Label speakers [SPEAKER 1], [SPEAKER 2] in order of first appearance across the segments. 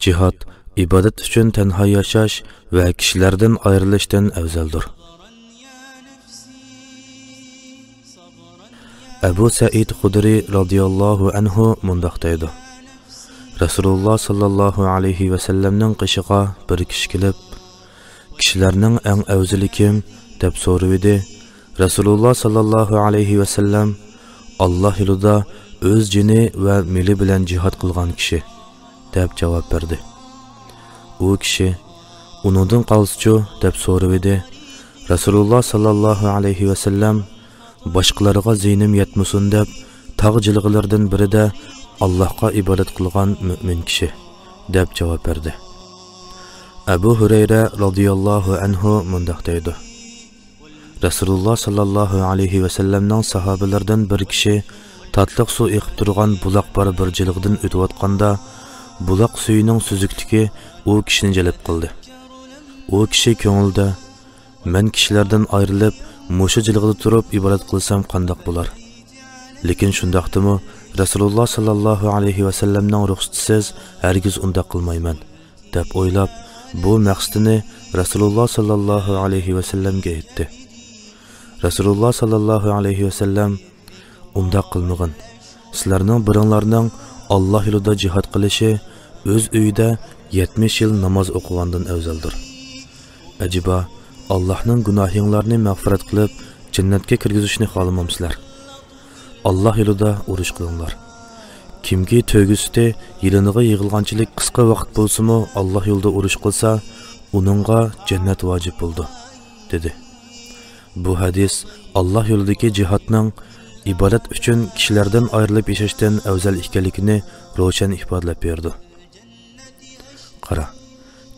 [SPEAKER 1] Jihad ibodat uchun tanho yashash va kishilardan ayrilishdan afzaldir. Abu Said Xudri radhiyallohu anhu mundaq deydi. Rasululloh sallallohu alayhi va sallamning qishig'a bir kishi kelib, kishilarning eng afzali kim deb so'radi. Rasululloh sallallohu alayhi va sallam Alloh yo'lida o'z jini va mili bilan jihad qilgan kishi deb javob berdi. U kishi uningdan qolsichu deb so'radi. Rasululloh sallallohu alayhi va sallam boshqalarga ziynim yetmasin deb tog' jilg'ilardan birida Allohga ibodat qilgan mu'min kishi deb javob berdi. Abu Hurayra radhiyallohu anhu mundaq deydi. Rasululloh sallallohu alayhi va sallamning sahobalaridan bir kishi tatliq suv eqib turgan buloq bar bir jilg'idan o'tayotganda buloq suyining suzukligi u kishini jalb qildi. U kishi ko'ngilda men kishilardan ayrilib mushu jilg'ida turib ibodat qilsam qandoq bo'lar? Lekin shundaqdimi Rasululloh sallallohu alayhi va sallamning ruxsatisiz hargiz undaq qilmayman deb o'ylab bu maqsadini Rasululloh sallallohu alayhi va sallamga aytdi. Rasululloh sallallohu alayhi va sallam undaq qilmagan. Sizlarning biringlarning Alloh yo'lida jihad qilishi o'z uyida 70 yil namoz o'qigandan afzaldir. Ajiba Allohning gunohinglarni mag'firat qilib jannatga kirgizishni xohlamamsizlar? Alloh yo'lida urush qilinglar. Kimki to'ygusida yiliniga yig'ilganchilik qisqa vaqt bo'lsa-mu Alloh yo'lida urush qilsa, uningga jannat vojib bo'ldi, dedi. Bu hadis Alloh yo'lidagi jihadning ibodat uchun kishilardan ayrilib yashashdan afzal ekanligini ro'shan ifodalab berdi. Qara,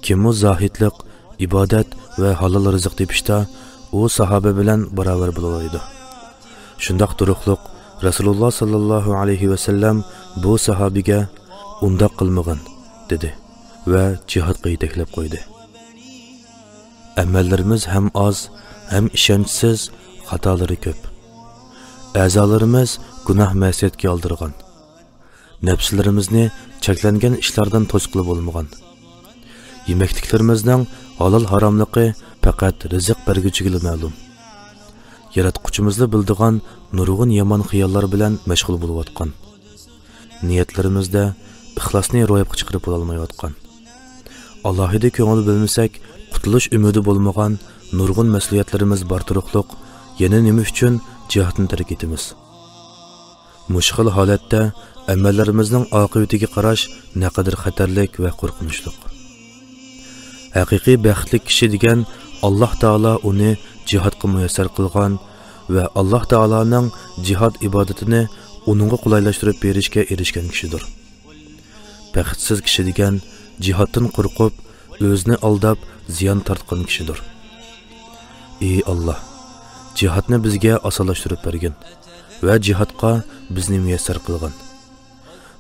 [SPEAKER 1] kim zohidlik, ibodat va halol rizq tepishda u sahoba bilan barobar bo'laydi. Shundaq turuqliq Rasululloh sallallohu alayhi va sallam bu sahobiga undaq qilmagan dedi va jihadga yetaklab qo'ydi. Amallarimiz ham oz, ham ishonchsiz, xatolari ko'p. A'zolarimiz gunoh ma'siyatga oldirgan. Nafslarimizni cheklangan ishlardan to'sqili bo'lmagan. Yemekliklarimizning halol haromligi faqat rizq berguchiga ma'lum. Yaratquchimizni bildigan nurg'un yomon xiyollar bilan mashg'ul bo'layotgan. Niyatlarimizda ixlosni ro'yobga chiqarib olmayotgan. Allohida ko'ngil bilmasak, qutulish umidi bo'lmagan nurg'un mas'uliyatlarimiz bor turuqliq, yana nima uchun jihodni tark etamiz? Mushkil holatda amallarimizning oqibatiga qarash naqadar xatarlik va qo'rqinchli. Haqiqiy baxtli kishi degan Alloh taolo uni jihadga muyassar qilgan va Alloh taolaning jihad ibodatini uningga qulaylashtirib berishga erishgan kishidir. Baxtsiz kishi degan jihaddan qo'rqib, o'zini aldab ziyon tortgan kishidir. Ey Alloh, jihadni bizga osonlashtirib bergin va jihadga bizni muyassar qilgan.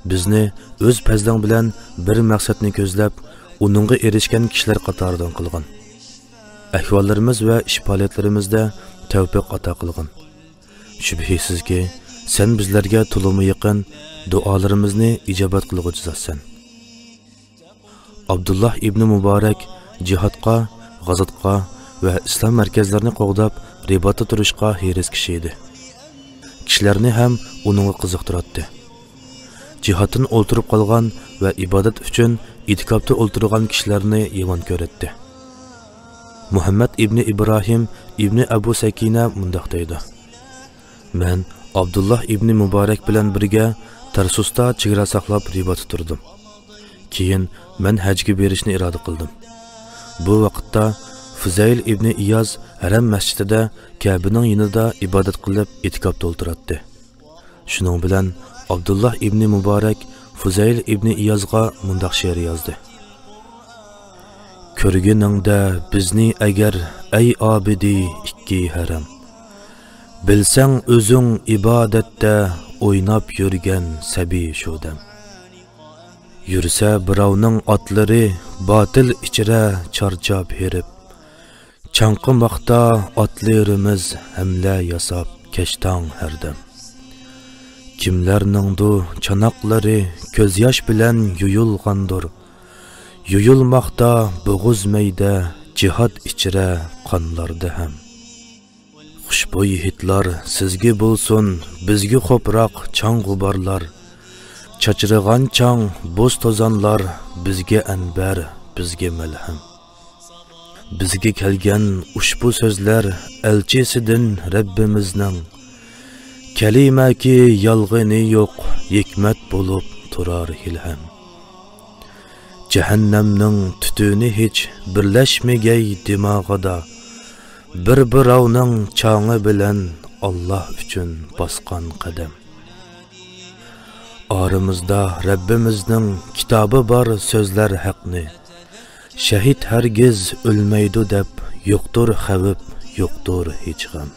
[SPEAKER 1] Bizni o'z fazling bilan bir maqsadni ko'zlab, uningga erishgan kishilar qatoridan qilgan. Ahvollarimiz va ish faoliyatlarimizda tavfiq ato qilgan. Shubhisizki, sen bizlarga to'limi yaqin duolarimizni ijobat qilg'uchisan. Abdullah ibn Muborak jihadga, g'azotga va islom markazlarini qo'g'dab, ribatda turishga hiris kishi edi. Kishilarni ham uningga qiziqtiradi. Jihaddan o'ltirib qolgan va ibodat uchun itikobda o'ltirgan kishilarni yomon ko'radi. Muhammad ibn Ibrohim ibn Abu Sakina mundaq deydi. Men Abdullah ibn Muborak bilan birga Tarsusda chegara saqlab ribatda turdim. Keyin men hajga berishni iroda qildim. Bu vaqtda Fuzayl ibn Iyaz haram masjidida Ka'baning yonida ibodat qilib itikobda o'ltiradi. Shuning bilan Abdullah ibn Muborak Fuzayl ibn Iyazga mundaq she'r yozdi. Ko'rginingda bizni agar ey abidi ikki haram, bilsang o'zing ibodatda o'ynab yurgan sabi shodam. Yursa birovning otlari botil ichra charchab herib, chanqimoqda otlarimiz hamla yasab keshtong hardam. Kimlarningdu chanoqlari ko'z yosh bilan yuyulgandir, Yuyulmaqda bo'g'iz mayda jihad ichra qonlarda ham. Xushbo'y hidlar sizga bo'lsin, bizga ko'proq chang g'uborlar. Chachirg'an chang bo'z tozonlar, bizga anbar, bizga malham. Bizga kelgan ushbu so'zlar elchisidan Rabbimizning. Kalimaki yalg'ini yo'q, hikmat bo'lib turar ilham. Cehennemning tütünü hiç birleşmegey dimağıda. Bir-birovning çağı bilen Allah üçün basqan qadam. Aramızda Rabbimizning kitabı bar sözler haqni. Şehit hergiz ölmeydu deb, yoktur xavib, yoktur hiç gam.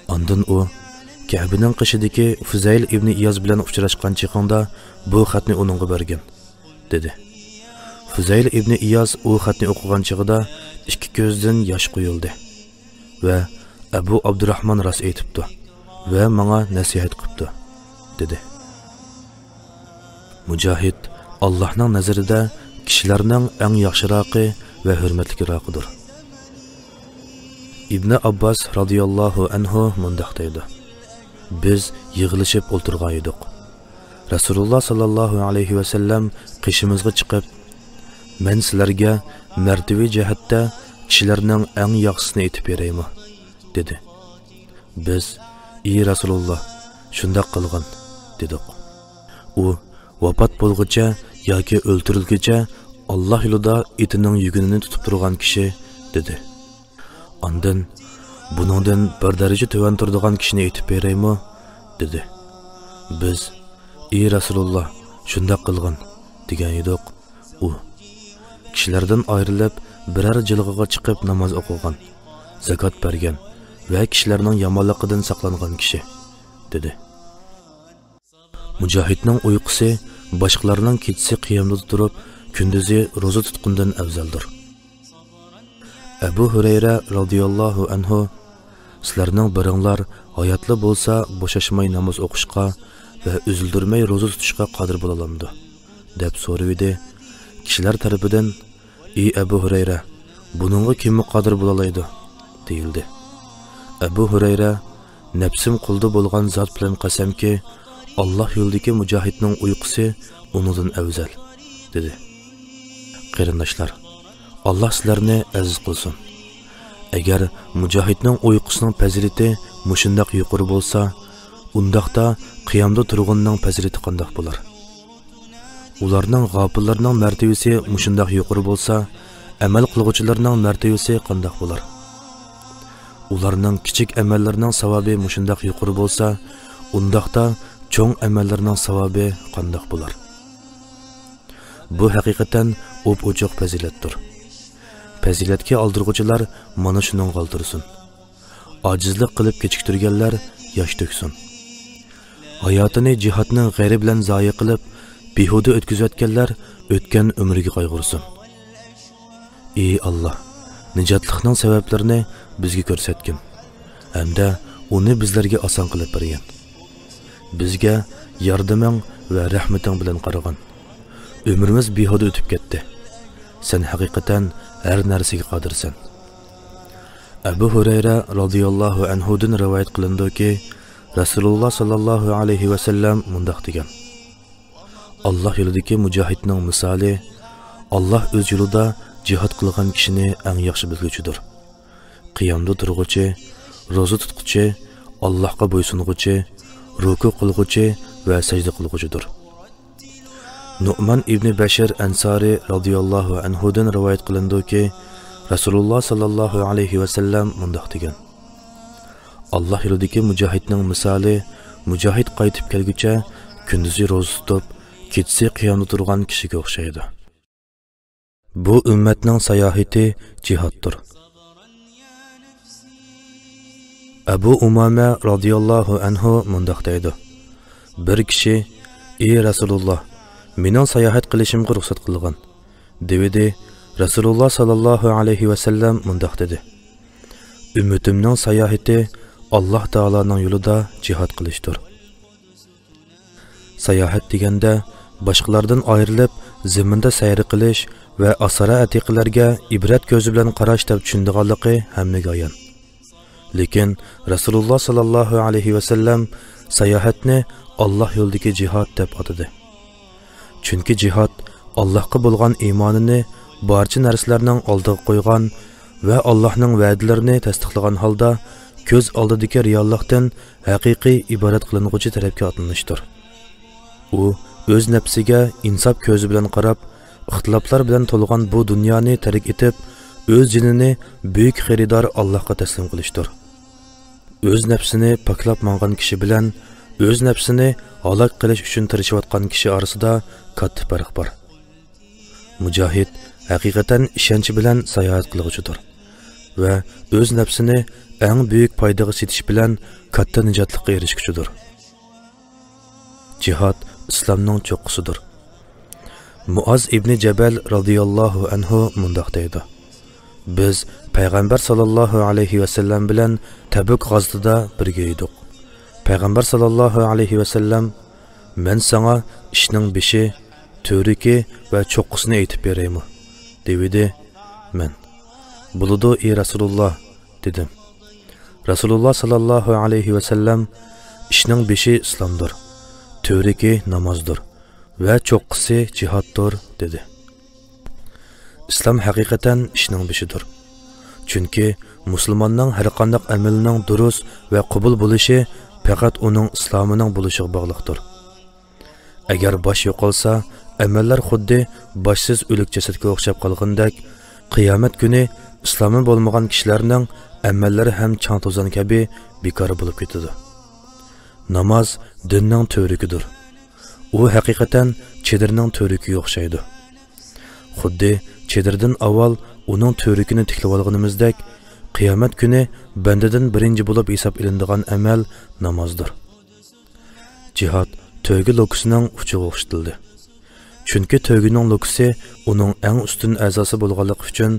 [SPEAKER 1] Ondan o, Ka'bning qishidagi Fuzayl ibn Iyaz bilan uchrashgan chaqonda bu xatni uningga bergan, dedi. Fuzayl ibn Iyaz o xatni o'qigan chaqida ikki ko'zdan yosh quyildi va Abu Abdurrahmon ras aytibdi va menga nasihat qilibdi, dedi. Mujahid Allohning nazarida kishilarning eng yaxshirog'i va hurmatliroqidir. İbn Abbas radıyallahu anhu mundaq deydi. Biz yig'ilishib o'tirgan edik. Rasululloh sallallohu alayhi va sallam qishimizga chiqib, "Men sizlarga martabi jihatda kishilarning eng yaxshisini aytib beraymi?" dedi. Biz, "Ey Rasululloh, shunday qilgin," dedik. U vafot bo'lguncha yoki o'ltirilguncha Alloh yo'lida itining yugunini tutib turgan kishi, dedi. Ondan buningdan bir daraja tuvan turadigan kishini aytib beraymi, dedi. Biz, "Ey Rasululloh, shunday qilgin," degan edik. U kishilardan ayrilib biror jilg'iga chiqib namoz o'qigan, zakot bergan va kishilarning yomonligidan saqlangan kishi, dedi. Mujahidning uyqusi boshqalarning kechasi qiyomda turib, kunduzi ro'za tutqundan afzaldir. Abu Hurayra radıyallahu anhu, sizlarning biringlar hayotli bo'lsa bo'shashmay namoz o'qishga va üzüldürmey ro'za tutishga qodir bo'lalamdi, deb so'raydi. Kishilar tarafidan, "Ey Abu Hurayra, buningga kim qodir bo'lalaydi?" deyildi. Abu Hurayra, "Nafsim qulda bo'lgan zot bilan qasamki, Alloh yo'lidagi mujahidning uyqusi unidan afzal," dedi. Qarindoshlar, Allah sizlarni aziz qilsin. Agar mujahidning uyqusining fazilati mushundaq yuqori bo'lsa, undaqda qiyomda turganning fazilati qandoq bo'lar? Ularning g'ofillarning martabasi mushundaq yuqori bo'lsa, amal qilguvchilarning martabasi qandoq bo'lar? Ularning kichik amallarining savobi mushundaq yuqori bo'lsa, undaqda cho'ng amallarning savobi qandoq bo'lar? Bu haqiqatan o'p-o'choq fazilatdir. Fazilatga oldirg'uchilar mana shuning qoldirsin. Ojizlik qilib kechiktirganlar yosh to'ksin. Hayotini jihodning g'ayri bilan zoya qilib, behuda o'tkazayotganlar o'tgan umriga qayg'ursin. Ey Alloh, nijotlikning sabablarini bizga ko'rsatgin hamda uni bizlarga oson qilib bergin. Bizga yordaming va rahmating bilan qarag'in. Ömrümüz behuda o'tib ketdi. Sen haqiqatan her narsaga qodirsan. Abu Hurayra radıyallahu anhudan rivoyat qilindiki, Rasululloh sallallohu alayhi va sallam mundaq degan: Alloh yo'lidagi mujahidning misoli, Alloh o'z yo'lida jihad qilgan kishini eng yaxshi bilguchidir. Qiyomda turg'uchi, ro'za tutquchi, Allohga bo'ysunguchi, ruku qilguchi va sajda qilguchidir. Nu'man ibn Bashir Ansari radıyallahu anhudan rivoyat qilindiki, Rasululloh sallallohu alayhi va sallam mundaq degan: Alloh yo'lidagi mujahidning misoli, mujahid qaytib kelguncha kunduzi ro'za tutib, kechasi qiyomda turgan kishiga o'xshaydi. Bu ummatning sayohati jihoddir. Abu Umama radıyallahu anhu mundaq deydi: Bir kishi, "Ey Rasululloh, mening sayohat qilishimga ruxsat qilgan," dedi. Rasululloh sallallohu alayhi va sallam mundaq dedi: "Ummatimning sayohati Alloh taolaning yo'lida jihad qilishdir." Sayohat deganda boshqalardan ayrilib zaminda sayr qilish va asara atiqlarga ibrat ko'zi bilan qarash deb tushundiganligi hammaga ayon. Lekin Rasululloh sallallohu alayhi va sallam sayohatni Alloh yo'lidagi jihad deb atadi. Chunki jihad Allohga bo'lgan iymonini barcha narsalarning oldiga qo'ygan va Allohning va'dalarini tasdiqlagan holda ko'z oldidagi reallikdan haqiqiy iborat qilinguchi tarafga otlanishdir. U o'z nafsiga insof ko'zi bilan qarab, ixtiloflar bilan to'lgan bu dunyoni tark etib, o'z jinini buyuk xaridor Allohga taslim qilishdir. O'z nafsini poklab mangan kishi bilan o'z nafsini halok qilish uchun tirishayotgan kishi orasida katta farq bor. Mujohid haqiqatan ishonchi bilan sayohat qiluvchidir va o'z nafsini eng buyuk foydaga setish bilan katta nijotlikka erishguchidir. Jihad islomning cho'qqisidir. Muaz ibn Jabal radhiyallohu anhu mundoq deydi: Biz payg'ambar sallallohu alayhi va sallam bilan Tabuk g'azotida birga edik. Payg'ambar sallallohu alayhi va sallam: "Men sana ishning beshi, to'riki va cho'qqisini aytib beraymi?" dedi. Men: "Buludu ey Rasululloh" dedim. Rasululloh sallallohu alayhi va sallam: "Ishning beshi islomdir, to'riki namozdir va cho'qqisi jihoddir" dedi. İslam haqiqatan ishning beshidir. Chunki musulmonning har qanday amalining durust va qabul bo'lishi faqat uning islomining bo'lishiga bog'liqdir. Agar bosh yo'qolsa, amallar xuddi boshsiz o'lik jasadga o'xshab qolgandek, qiyomat kuni islomi bo'lmagan kishilarning amallari ham chang to'zon kabi bekor bo'lib ketadi. Namoz dinning to'rikidir. U haqiqatan chedirning to'rikiga o'xshaydi. Xuddi chedirdan avval uning to'rikini tiklab olganimizdek, qiyomat kuni bandadan birinchi bo'lib hisob ilinadigan amal namozdir. Jihad to'ygi lokisining uchiga o'xshatildi. Chunki to'ygining lokisi uning eng ustun a'zosi bo'lganligi uchun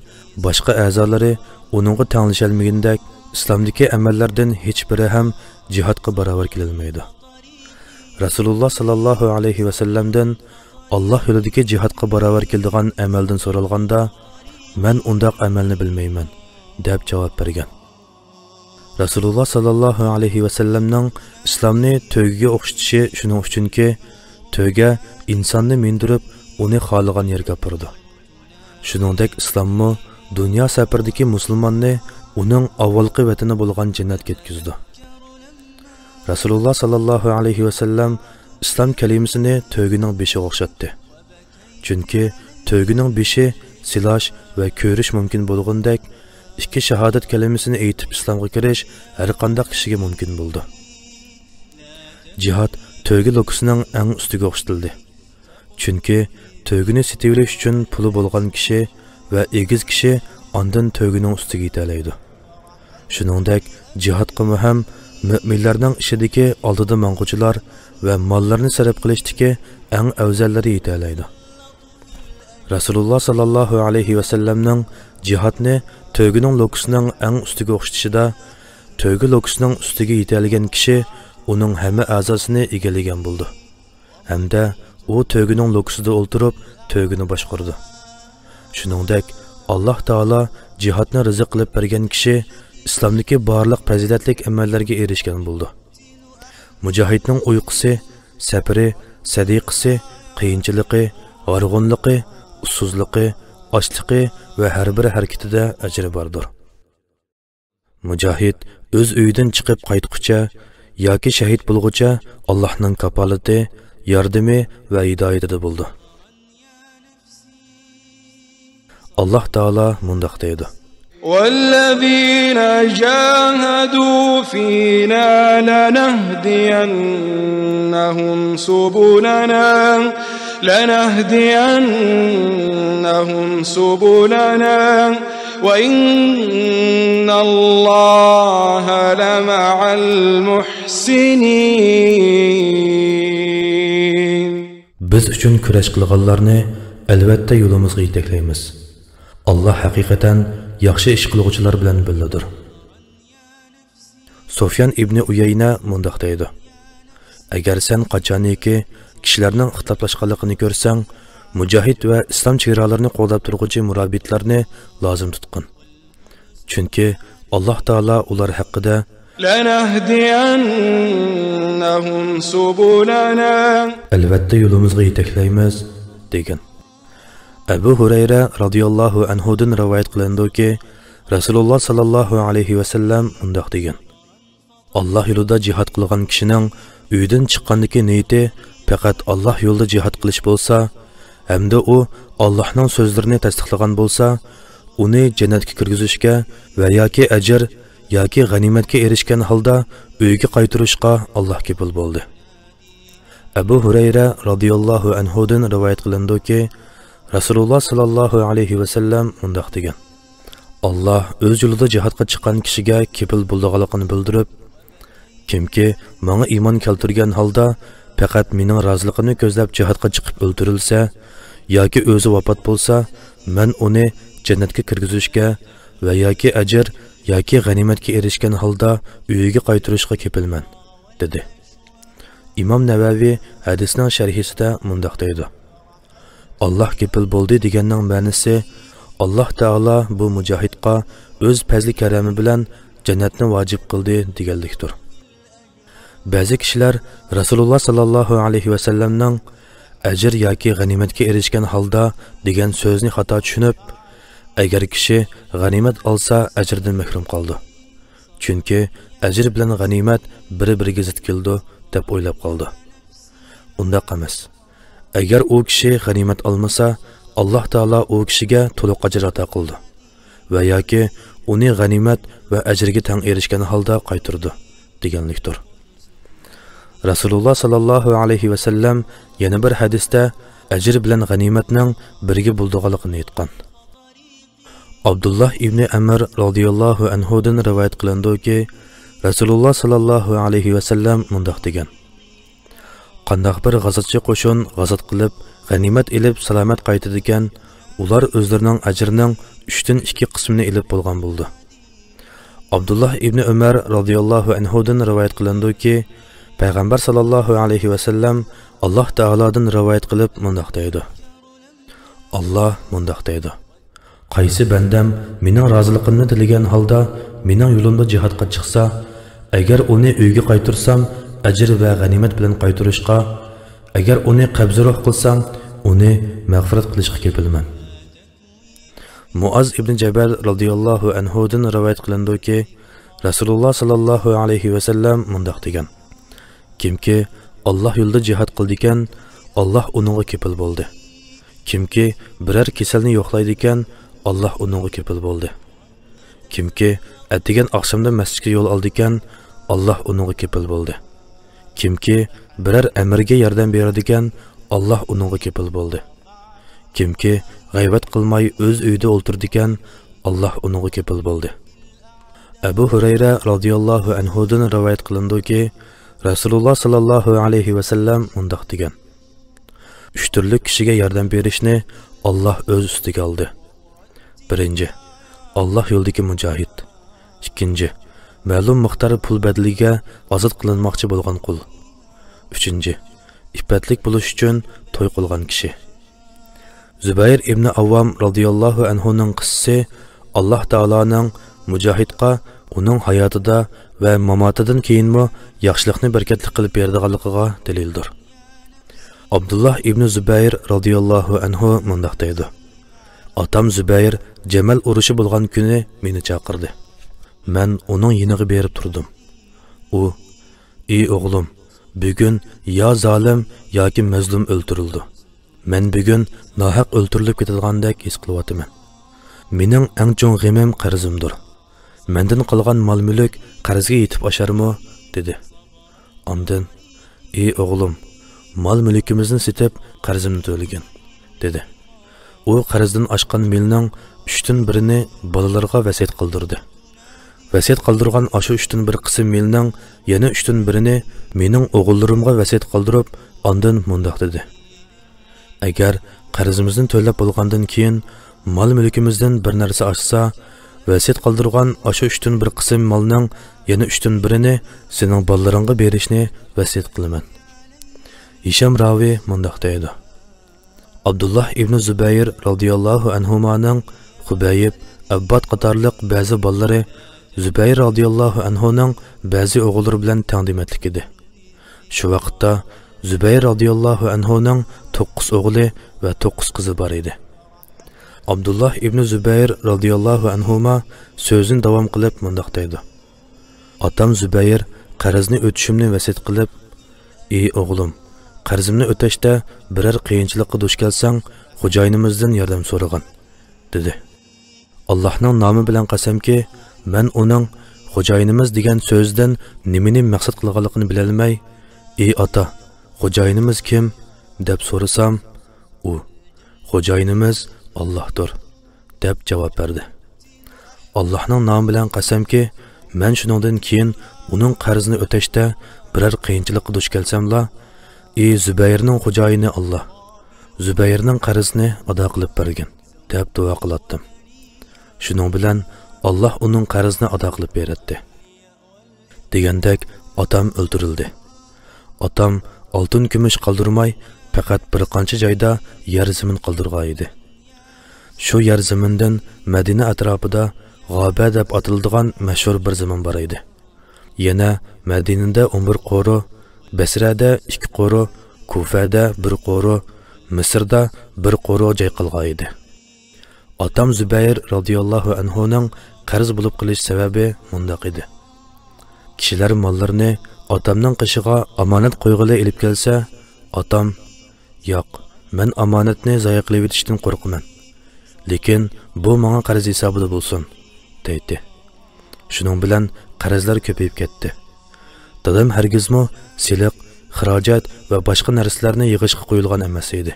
[SPEAKER 1] boshqa a'zolari uningga tenglasholmagandek, islomdagi amallardan hech biri ham jihadga barobar kelolmaydi. Rasululloh sallallohu alayhi va sallamdan Alloh yo'lidagi jihadga barobar keladigan amaldan so'ralganda, "Men undaq amalni bilmayman" deb javob bergan. Rasululloh sallallohu alayhi va sallamning islomni to'yga o'xshatishi shuning uchunki, to'yga insonni mindirib, uni xohlagan yerga bordi. Shuningdek, islommo dunyo safiridagi musulmonni uning avvalgi vatani bo'lgan jannatga yetkazdi. Rasululloh sallallohu alayhi va sallam islom kalimasini to'ygining beshiga o'xshatdi. Chunki to'ygining beshi silash va ko'rish mumkin bo'lgandek, ikki shahodat kalimasini aytib islomga kirish har qanday kishiga mumkin bo'ldi. Jihad to'ygi lokisining eng ustiga o'xshatildi. Chunki to'ygini setilish uchun puli bo'lgan kishi va egiz kishi ondan to'ygining ustiga yetalaydi. Shuningdek, jihadga ham mu'minlarning ishidagi oldida mang'uchilar va mollarni sarf qilishdagi eng afzallari yetalaydi. Rasululloh sallallohu alayhi va sallamning jihadni to'ygining lokisining eng ustiga o'xshatishida, to'ygi lokisining ustiga yetalgan kishi uning hamma a'zosini egallagan bo'ldi. Hamda u to'ygining lokisida o'ltirib, to'ygini boshqardi. Shuningdek, Alloh taolo jihadni rizq qilib bergan kishi islomdagi barliq fazilatli amallarga erishgan bo'ldi. Mujohidning uyqusi, safari, sadiqasi, qiyinchiligi, g'arg'unligi, ussuzligi, ochligi va har bir harakatida ajri bordir. Mujohid o'z uyidan chiqib qaytguncha yoki shahid bo'lguncha Allohning kafolati, yordami va hidoyatida bo'ldi. Alloh taolo mundoq deydi:
[SPEAKER 2] والذين جاهدوا فينا لنهدينهم سبلنا وإن الله لمع المحسنين.
[SPEAKER 1] Biz uchun kurash qilganlarni albatta yo'limizga yetaklaymiz. Allah haqiqatan yaxshi ish qiluvchilar bilan birgadir. Sufyan ibn Uyayna mundoq deydi: Agar sen qachoniki kishilarning ixtiloflashganligini ko'rsang, mujohid va islom chegaralarini qo'llab turuvchi murabbiylarni lozim tutqin. Chunki Alloh taolo ular haqida
[SPEAKER 2] لنهدينهم سبلنا
[SPEAKER 1] albatta yo'limizga yetaklaymiz degan. Abu Hurayra radhiyallohu anhudan rivoyat qilindiki, Rasululloh sallallohu alayhi va sallam mundaq degan: Alloh yo'lida jihad qilgan kishining uydan chiqqandagi niyati faqat Alloh yo'lida jihad qilish bo'lsa, hamda u Allohning so'zlarini tasdiqlagan bo'lsa, uni jannatga kirgizishga va yoki ajr yoki g'animatga erishgan holda uyga qaytarishga Alloh kepil bo'ldi. Abu Hurayra radhiyallohu anhudan rivoyat qilindiki, Rasululloh sallallohu alayhi va sallam mundaq degan: Alloh o'z yo'lida jihadga chiqqan kishiga kepil bo'lganligini bildirib, kimki menga iymon keltirgan holda faqat mening roziligimni ko'zlab jihadga chiqib o'ldirilsa yoki o'zi vafot bo'lsa, men uni jannatga kirgizishga va yoki ajr yoki g'animatga erishgan holda uyiga qaytarishga kepilman dedi. Imom Navaviy hadisning sharhisida mundaq deydi: Alloh kepil bo'ldi deganning ma'nosi Alloh taolo bu mujohidga o'z fazli karami bilan jannatni vojib qildi deganlikdir. Ba'zi kishilar Rasululloh sallallohu alayhi va sallamning ajr yoki g'animatga erishgan holda degan so'zni xato tushunib, agar kishi g'animat olsa ajrdan mahrum qoldi. Chunki ajr bilan g'animat bir-biriga zid keldi deb o'ylab qoldi. Undaq emas. Agar u kishi g'animat olmasa, Alloh taolo u kishiga to'liq ajr ato qildi va yoki uni g'animat va ajrga teng erishgan holda qaytardi deganlikdir. Rasululloh sallallohu alayhi va sallam yana bir hadisda ajr bilan g'animatning birga bo'lganligini aytgan. Abdullah ibn Amr radhiyallohu anhudan rivoyat qilindiki, Rasululloh sallallohu alayhi va sallam mundaq degan: Qandaq bir g'azotchi qo'shin g'azot qilib, g'animat elib salomat qaytadigan, ular o'zlarining ajrining 3dan 2 qismini elib bo'lgan bo'ldi. Abdullah ibn Umar radhiyallohu anhudan rivoyat qilindiki, Payg'ambar sallallohu alayhi va sallam Alloh taolodan rivoyat qilib mundaq deydi: Alloh mundaq deydi: Qaysi bandam mening roziligimni tilagan holda mening yo'limda jihadga chiqsa, agar uni uyga qaytarsam, ajr va g'animat bilan qaytarishga, agar uni qabzroq qilsam, uni mag'firat qilishga kepilman. Muaz ibn Jabal radhiyallohu anhudan rivoyat qilindiki, Rasululloh sallallohu alayhi va sallam mundaq degan: Kimki Alloh yo'lida jihad qildi ekan, Alloh uningga kepil bo'ldi. Kimki biror kasalni yo'qlaydi ekan, Alloh uningga kepil bo'ldi. Kimki atdigan oqshomda masjidga yo'l oldi ekan, Alloh uningga kepil bo'ldi. Kimki biror amirga yordam beradi ekan, Alloh uningga kepil bo'ldi. Kimki g'aybat qilmay o'z uyida o'ltirdi ekan, Alloh uningga kepil bo'ldi. Abu Hurayra radhiyallohu anhudan rivoyat qilindiki, Rasululloh sallallohu alayhi va sallam mundaq degan: 3 turli kishiga yordam berishni Alloh o'z ustiga oldi. 1. Alloh yo'lidagi mujohid. 2. Ma'lum miqdor pul badaliga ozod qilinmoqchi bo'lgan qul. 3. İffetlik bo'lish uchun to'y qilgan kishi. Zubayr ibn Avvam radhiyallohu anhuning qissasi Alloh taoloning mujohidga uning hayotida va mamotidan keyinmi yaxshilikni barkatli qilib beradiganligiga dalildir. Abdullah ibn Zubayr radhiyallohu anhu mundaq deydi: Atam Zubayr Jamal urushi bo'lgan kuni meni chaqirdi. Men uning yiniga berib turdim. U: "Ey o'g'lim, bugun yo zolim yoki mazlum o'ltirildi. Men bugun nohaq o'ltirilib ketadigandak his qilyapman. Mening eng chong g'imim qarzimdir. Mendan qolgan mol-mulk qarzga yetib osharmi?" dedi. Ondan: "Ey o'g'lim, mol-mulkimizni setib qarzimni to'lagan", dedi. U qarzdan oshgan milning 3dan 1ni bolalarga vasiyat qildirdi. Vasiyat qildirgan o'sha 3dan 1 qism milning yana 3dan 1ni mening o'g'illarimga vasiyat qildirib, ondan mundaq dedi: "Agar qarzimizni to'lab bo'lgandan keyin mol-mulkimizdan bir narsa oshsa, vasiyat qildirgan o'sha 3dan 1 qism molning yana 3dan 1ni sening bolalaringga berishni vasiyat qilaman. Hisham Ravi mundaq deydi. Abdullah ibn Zubayr radiyallohu anhumaning Xubayb, Abbad qatorliq ba'zi bolalari Zubayr radiyallohu anhuning ba'zi o'g'illari bilan taqdimatlik edi. Shu vaqtda Zubayr radiyallohu anhuning 9 o'g'li va 9 qizi bor edi. Abdullah ibn Zubayr radiyallohu anhuma so'zini davom qilib mundaq deydi. Otam Zubayr qarzni o'tishimni vasiyat qilib, "Ey o'g'lim, qarzimni o'tashda biror qiyinchilikqa duch kelsang, xo'jayinimizdan yordam so'rag'in", dedi. Allohning nomi bilan qasamki, men uning xo'jayinimiz degan so'zdan nimani maqsad qilganligini bila olmay, "Ey ota, xo'jayinimiz kim?" deb so'rasam, u "Xo'jayinimiz Allohdir" deb javob berdi. Allohning nomi bilan qasamki, men shuningdan keyin uning qarzini o'tashda biror qiyinchilikqa duch kelsam-la, "Ey Zubayrning xo'jayini Alloh, Zubayrning qarzini ado qilib bergin" deb duo qilatdim. Shuning bilan Alloh uning qarzini ado qilib berdi. Degandek otam o'ldirildi. Otam oltin kumush qoldirmay, faqat bir qancha joyda yer zamin qoldirgan edi. Shu yer zamindan Madina atrofida G'oba deb atiladigan mashhur bir zamin bor edi. Yana Madinada 11 qo'ri, Basrada 2 qo'ri, Kufada 1 qo'ri, Misrda 1 qo'ri joy qilgan edi. Otam Zubayr radiyallohu anhuning qarz bo'lib qilish sababi mundaq edi. Kishilar mollarini otamning qishiga omonat qo'yg'ili elib kelsa, otam, "Yo'q, men omonatni zoya qilib etishdan qo'rqaman. Lekin bu menga qarz hisobida bo'lsin", deydi. Shuning bilan qarzlar ko'payib ketdi. Dadam hargizmi siliq, xarajat va boshqa narsalarni yig'ishga qo'yilgan emas edi.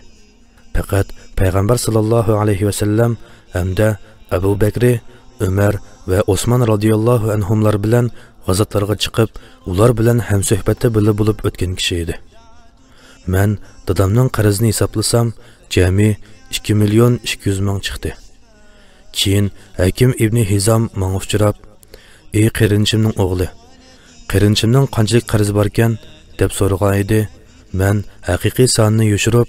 [SPEAKER 1] Faqat payg'ambar sallallohu alayhi va sallam hamda Abu Bakr, Umar va Osmon radhiyallohu anhumlar bilan g'azotlarga chiqib, ular bilan hamsuhbatda bo'lib o'tgan kishi edi. Men dadamning qarzini hisoblasam, jami 2 million 200 ming chiqdi. Keyin Hakim ibn Hizam menga uchrab, "Ey qarinchimning o'g'li, qarinchimning qanchalik qarzi bor ekan?" deb so'ragan edi. Men haqiqiy sonini yoshirib,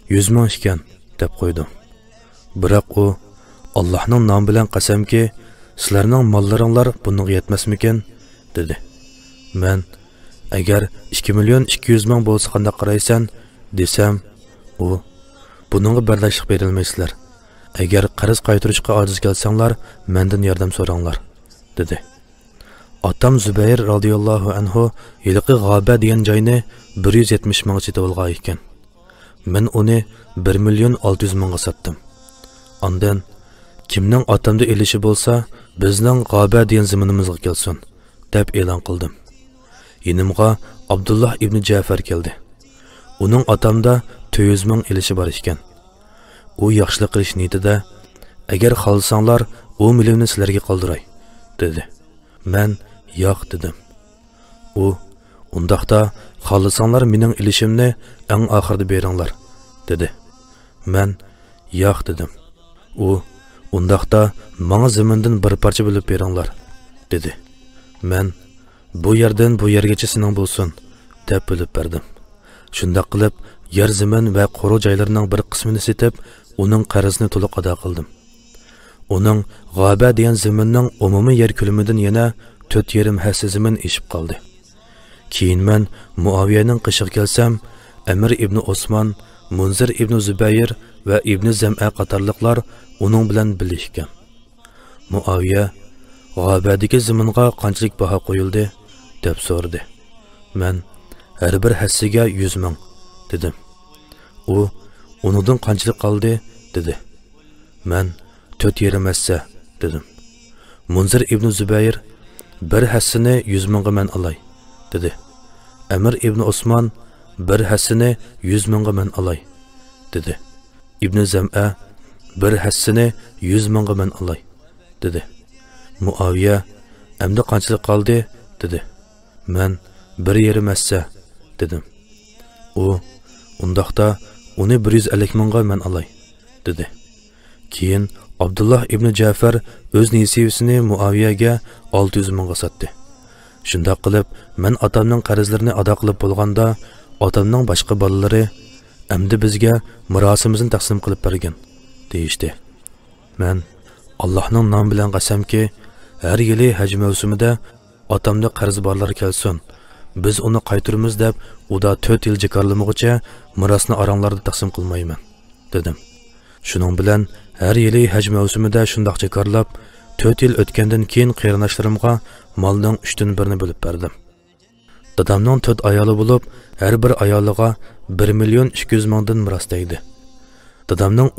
[SPEAKER 1] 100 ming ekan deb qo'ydim. Biroq u, "Allohning nomi bilan qasamki, sizlarning mollaringlar bunga yetmasmikan?" dedi. Men, "Agar 2 million 200 ming bo'lsa qanday qaraysan?" desam, u, "Buningga bardashlik berilmaysizlar. Agar qarz qaytarishga ojiz kelsanglar, mendan yordam so'ranglar", dedi. Otam Zubayr radhiyallohu anhu yiliqi G'oba degan joyni 170 ming sotib olgan ekan. Men uni 1 million 600 mingga sotdim. Ondan kimning otamda elishi bo'lsa, bizning G'oba degan zaminimizga kelsin deb e'lon qildim. Yinimga Abdullah ibn Ja'far keldi. Uning otamda 400 ming elishi bor ekan. U yaxshilik qilish niyatida, "Agar xohlasanglar, 10 millionni sizlarga qoldiray", dedi. Men, "Yo'q", dedim. U, "Undaqda xohlasanglar mening ilishimni eng oxirida beringlar", dedi. Men, "Yo'q", dedim. U, "Undaqda menga zamindan bir parcha bo'lib beringlar", dedi. Men, "Bu yerdan bu yergacha sening bo'lsin", deb bo'lib berdim. Shunda qilib, yer zamin va qo'ri joylarining bir qismini setib, uning qarzini to'liq ado qildim. Uning G'oba degan zaminning umumiy yer ko'lamidan yana 4,5 hassa zamin eshib qoldi. Keyin men Muaviyaning qishiga kelsam, Amir ibn Osmon, Munzir ibn Zubayr va ibn Zam'a qatorliqlar uning bilan birlashgan. Muaviya, "G'obadagi zaminga qanchalik baho qo'yildi?" deb so'radi. Men, "Har bir hassiga 100 ming", dedim. U, "Unidan qanchalik qoldi?" dedi. Men, 4,5 hassa, dedim. Munzir ibn Zubayr, "Bir hassini 100 mingga men olay", dedi. Amir ibn Osmon, "Bir hassini 100 mingga men olay", dedi. Ibn Zam'a, "Bir hassini 100 mingga men olay", dedi. Muaviya, "Endi qanchalik qoldi?" dedi. Men, 1,5 hassa, dedim. U, "Undaqda uni 150 mingga men olay", dedi. Keyin Abdullah ibn Ja'far o'z nesivisini Muaviyaga 600 mingga sotdi. Shunda qilib, men otamning qarzlarini ado qilib bo'lganda, otamning boshqa bolalari endi bizga mirosimizni taqsim qilib bergan deyishdi. Men Allohning nomi bilan qasamki, har yili haj mavsumida otamda qarz borlar kelsin, biz uni qaytaramiz deb uda 4 yil jikarlamog'icha mirosni oranglarda taqsim qilmayman dedim. Shuning bilan har yili haj mavsumida shundoq jikarlab 4 yil o'tgandan keyin qarindoshlarimga molning 3/1 bo'lib berdim. Dadamning 4 ayoli bo'lib, har bir ayoliga 1 million 200 mingdan miros deydi. Dadamning